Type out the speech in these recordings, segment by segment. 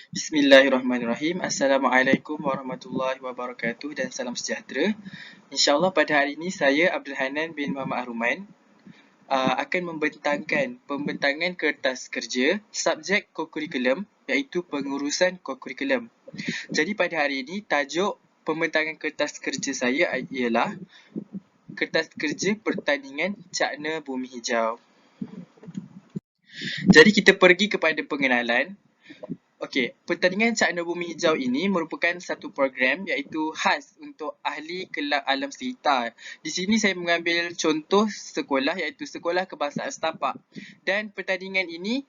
Bismillahirrahmanirrahim. Assalamualaikum warahmatullahi wabarakatuh dan salam sejahtera. InsyaAllah pada hari ini saya Abdul Hanan bin Muhammad Aruman akan membentangkan pembentangan kertas kerja subjek kokurikulum iaitu pengurusan kokurikulum. Jadi pada hari ini tajuk pembentangan kertas kerja saya ialah kertas kerja pertandingan Cakna Bumi Hijau. Jadi kita pergi kepada pengenalan. Okey, pertandingan Cakna Bumi Hijau ini merupakan satu program iaitu khas untuk ahli kelab alam sekitar. Di sini saya mengambil contoh sekolah iaitu Sekolah Kebangsaan Setapak. Dan pertandingan ini,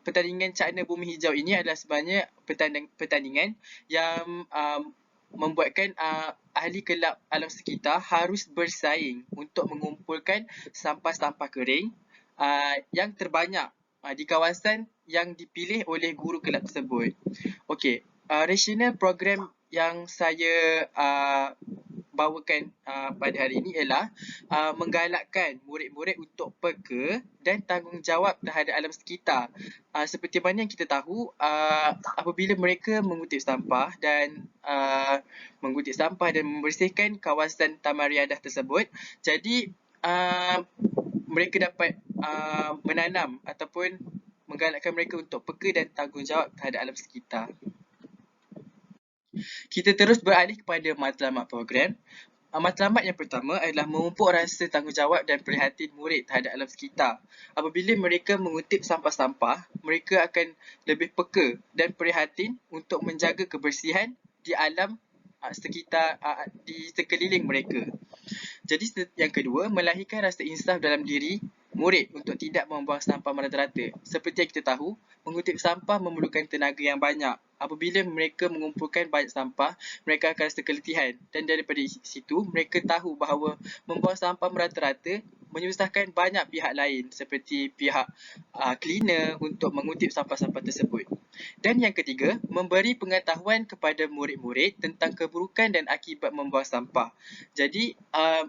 pertandingan Cakna Bumi Hijau ini adalah sebenarnya pertandingan yang membuatkan ahli kelab alam sekitar harus bersaing untuk mengumpulkan sampah-sampah kering yang terbanyak di kawasan yang dipilih oleh guru kelab tersebut. Okey, rasional program yang saya bawakan pada hari ini ialah menggalakkan murid-murid untuk peka dan tanggungjawab terhadap alam sekitar. Seperti mana yang kita tahu, apabila mereka mengutip sampah dan membersihkan kawasan Taman Riadah tersebut, jadi mereka dapat menanam ataupun menggalakkan mereka untuk peka dan tanggungjawab terhadap alam sekitar. Kita terus beralih kepada matlamat program. Matlamat yang pertama adalah memupuk rasa tanggungjawab dan prihatin murid terhadap alam sekitar. Apabila mereka mengutip sampah-sampah, mereka akan lebih peka dan prihatin untuk menjaga kebersihan di alam sekitar di sekeliling mereka. Jadi yang kedua, melahirkan rasa insaf dalam diri murid untuk tidak membuang sampah merata-rata. Seperti yang kita tahu, mengutip sampah memerlukan tenaga yang banyak. Apabila mereka mengumpulkan banyak sampah, mereka akan rasa keletihan. Dan daripada situ, mereka tahu bahawa membuang sampah merata-rata menyusahkan banyak pihak lain seperti pihak cleaner untuk mengutip sampah-sampah tersebut. Dan yang ketiga, memberi pengetahuan kepada murid-murid tentang keburukan dan akibat membuang sampah. Jadi,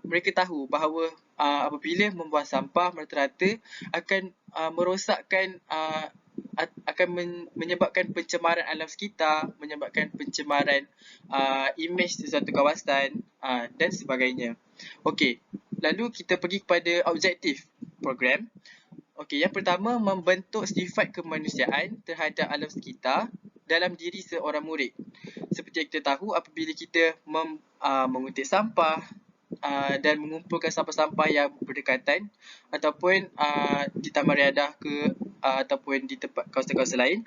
mereka tahu bahawa apabila membuang sampah merata-rata akan merosakkan akan menyebabkan pencemaran alam sekitar, menyebabkan pencemaran imej sesuatu kawasan dan sebagainya. Okey, lalu kita pergi kepada objektif program. Okey, yang pertama membentuk sifat kemanusiaan terhadap alam sekitar dalam diri seorang murid. Seperti yang kita tahu, apabila kita mengutip sampah dan mengumpulkan sampah-sampah yang berdekatan ataupun di Taman Riadah ataupun di tempat kawasan-kawasan lain,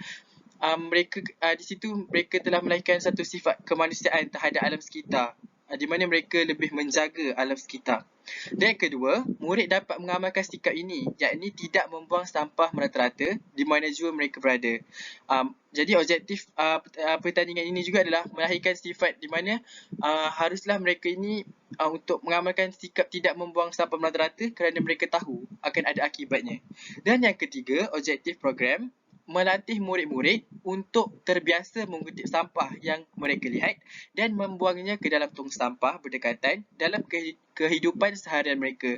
mereka di situ mereka telah melahirkan satu sifat kemanusiaan terhadap alam sekitar, di mana mereka lebih menjaga alam sekitar. Dan yang kedua, murid dapat mengamalkan sikap ini, yakni tidak membuang sampah merata-rata di mana jua mereka berada. Jadi objektif pertandingan ini juga adalah melahirkan sifat di mana haruslah mereka ini untuk mengamalkan sikap tidak membuang sampah merata-rata kerana mereka tahu akan ada akibatnya. Dan yang ketiga, objektif program melatih murid-murid untuk terbiasa mengutip sampah yang mereka lihat dan membuangnya ke dalam tong sampah berdekatan dalam kehidupan seharian mereka.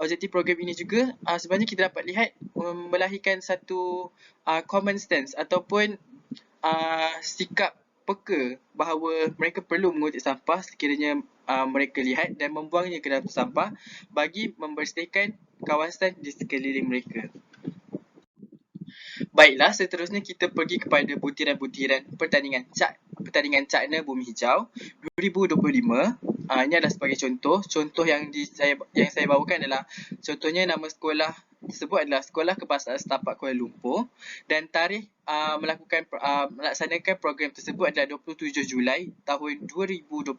Objektif program ini juga sebenarnya kita dapat lihat melahirkan satu common sense ataupun sikap peka bahawa mereka perlu mengutip sampah sekiranya mereka lihat dan membuangnya ke dalam sampah bagi membersihkan kawasan di sekeliling mereka. Baiklah, seterusnya kita pergi kepada butiran-butiran pertandingan Cakna Bumi Hijau 2025. Ini adalah sebagai contoh yang saya bawakan adalah contohnya nama sekolah tersebut adalah Sekolah Kebangsaan Setapak Kuala Lumpur dan tarikh melaksanakan program tersebut adalah 27 Julai tahun 2025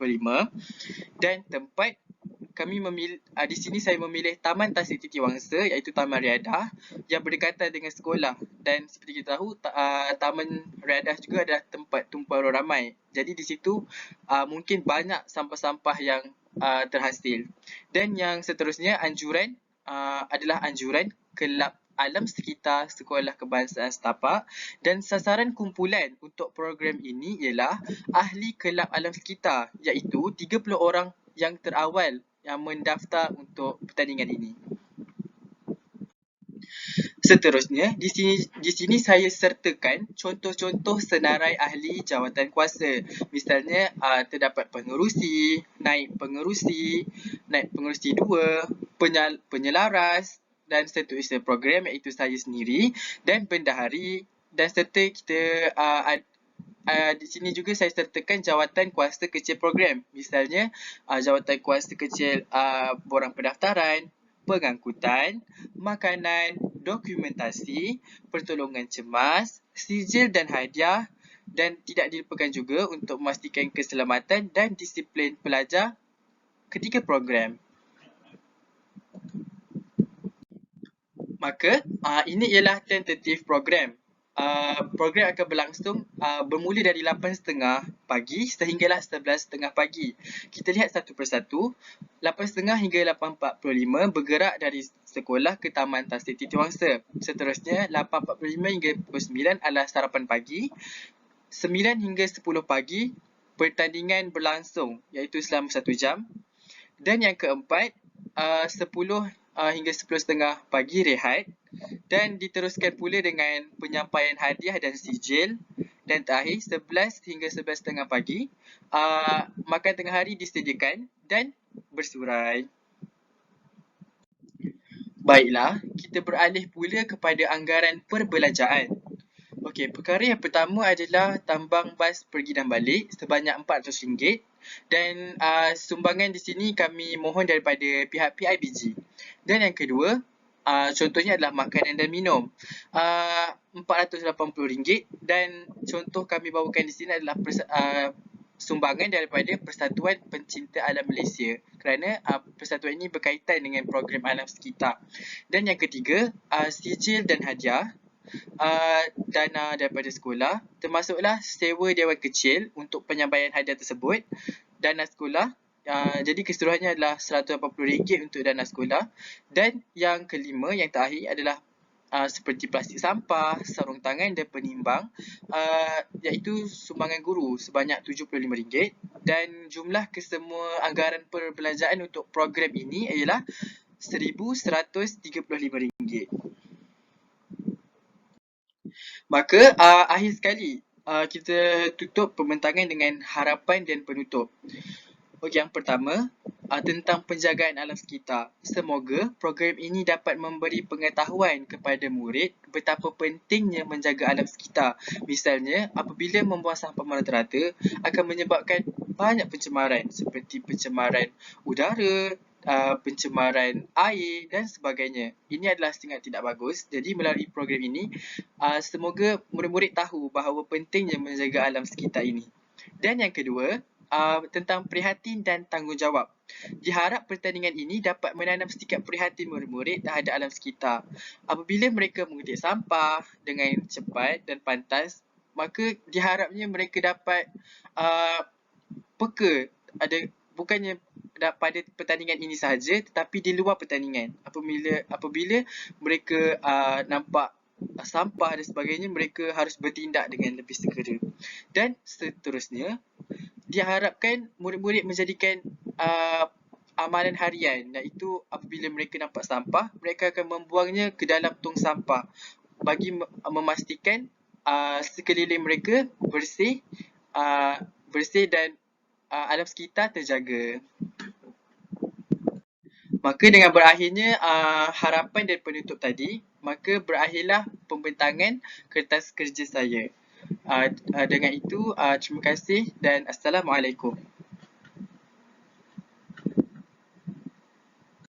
dan tempat kami memilih di sini saya memilih Taman Tasik Titi Wangsa iaitu Taman Riadah yang berdekatan dengan sekolah dan seperti kita tahu Taman Riadah juga adalah tempat tumpuan orang ramai. Jadi di situ mungkin banyak sampah-sampah yang terhasil. Dan yang seterusnya adalah anjuran Kelab Alam Sekitar Sekolah Kebangsaan Setapak dan sasaran kumpulan untuk program ini ialah ahli Kelab Alam Sekitar iaitu 30 orang yang terawal yang mendaftar untuk pertandingan ini. Seterusnya, di sini saya sertakan contoh-contoh senarai ahli jawatan kuasa. Misalnya, terdapat pengerusi, naib pengerusi 2, penyelaras dan seterusnya program iaitu saya sendiri dan bendahari dan serta kita di sini juga saya sertakan jawatan kuasa kecil program. Misalnya, jawatan kuasa kecil borang pendaftaran, pengangkutan, makanan, dokumentasi, pertolongan cemas, sijil dan hadiah dan tidak dilupakan juga untuk memastikan keselamatan dan disiplin pelajar ketika program. Maka, ini ialah tentative program. Program akan berlangsung bermula dari 8.30 pagi sehinggalah 11.30 pagi. Kita lihat satu persatu. 8.30 hingga 8.45 bergerak dari sekolah ke Taman Tasik Titiwangsa. Seterusnya, 8.45 hingga pukul 9 adalah sarapan pagi. 9 hingga 10 pagi, pertandingan berlangsung iaitu selama 1 jam. Dan yang keempat, 10 hingga 10.30 pagi rehat dan diteruskan pula dengan penyampaian hadiah dan sijil. Dan terakhir, 11 hingga 11.30 pagi, makan tengah hari disediakan dan bersurai. Baiklah, kita beralih pula kepada anggaran perbelanjaan. Okey, perkara yang pertama adalah tambang bas pergi dan balik sebanyak RM400 dan sumbangan di sini kami mohon daripada pihak PIBG. Dan yang kedua, contohnya adalah makanan dan minum. RM480 dan contoh kami bawakan di sini adalah sumbangan daripada Persatuan Pencinta Alam Malaysia kerana persatuan ini berkaitan dengan program alam sekitar. Dan yang ketiga, sijil dan hadiah. Dana daripada sekolah termasuklah sewa dewan kecil untuk penyampaian hadiah tersebut, dana sekolah, jadi keseluruhannya adalah RM180 untuk dana sekolah. Dan yang kelima, yang terakhir adalah seperti plastik sampah, sarung tangan dan penimbang, iaitu sumbangan guru sebanyak RM75 dan jumlah kesemua anggaran perbelanjaan untuk program ini ialah RM1,135. Maka akhir sekali kita tutup pembentangan dengan harapan dan penutup. Okey, yang pertama tentang penjagaan alam sekitar. Semoga program ini dapat memberi pengetahuan kepada murid betapa pentingnya menjaga alam sekitar. Misalnya, apabila membuang sampah merata-rata akan menyebabkan banyak pencemaran seperti pencemaran udara, pencemaran air dan sebagainya. Ini adalah sangat tidak bagus. Jadi melalui program ini, semoga murid-murid tahu bahawa pentingnya menjaga alam sekitar ini. Dan yang kedua, tentang prihatin dan tanggungjawab. Diharap pertandingan ini dapat menanam sikap prihatin murid-murid terhadap alam sekitar. Apabila mereka mengutip sampah dengan cepat dan pantas, maka diharapnya mereka dapat peka bukannya pada pertandingan ini sahaja tetapi di luar pertandingan. Apabila mereka nampak sampah dan sebagainya, mereka harus bertindak dengan lebih segera. Dan seterusnya, diharapkan murid-murid menjadikan amalan harian, iaitu apabila mereka nampak sampah, mereka akan membuangnya ke dalam tong sampah bagi memastikan sekeliling mereka bersih dan alam sekitar terjaga. Maka dengan berakhirnya harapan dan penutup tadi, maka berakhirlah pembentangan kertas kerja saya. Dengan itu, terima kasih dan Assalamualaikum.